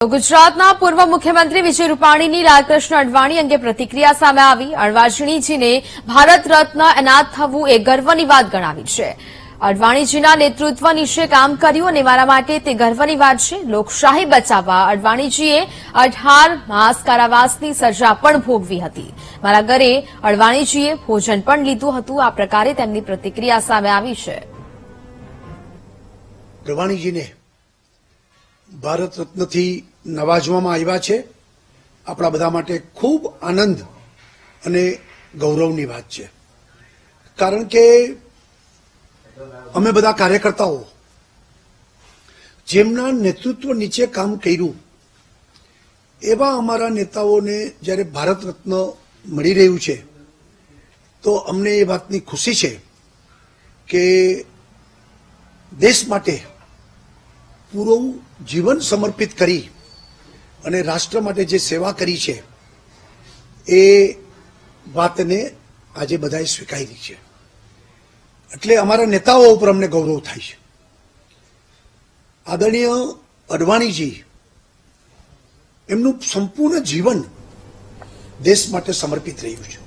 ગુજરાતના પૂર્વ મુખ્યમંત્રી વિજય રૂપાણીની લાલકૃષ્ણ અડવાણી અંગે પ્રતિક્રિયા સામે આવી। અડવાણીજીને ભારત રત્ન એનાયત થવું એ ગર્વની વાત ગણાવી છે। અડવાણીજીના નેતૃત્વ નીચે કામ કર્યું અને મારા માટે તે ગર્વની વાત છે। લોકશાહી બચાવવા અડવાણીજીએ 18 માસ કારાવાસની સજા પણ ભોગવી હતી। મારા ઘરે અડવાણીજીએ ભોજન પણ લીધું હતું। આ પ્રકારે તેમની પ્રતિક્રિયા સામે આવી છે। અડવાણીજીને ભારત રત્નથી નવાજવામાં આવ્યા છે। આપણા બધા માટે ખૂબ આનંદ અને ગૌરવની વાત છે, કારણ કે અમે બધા કાર્યકર્તાઓ જેમના નેતૃત્વ નીચે કામ કર્યું એવા અમારા નેતાઓને જ્યારે ભારત રત્ન મળી રહ્યું છે તો અમને એ વાતની ખુશી છે કે દેશ માટે પૂરું જીવન સમર્પિત કરી અને રાષ્ટ્ર માટે જે સેવા કરી છે એ વાતને આજે બધાએ સ્વીકારી છે। એટલે અમારા નેતાઓ ઉપર અમને ગૌરવ થાય છે। આદરણીય અડવાણીજી એમનું સંપૂર્ણ જીવન દેશ માટે સમર્પિત રહ્યું છે।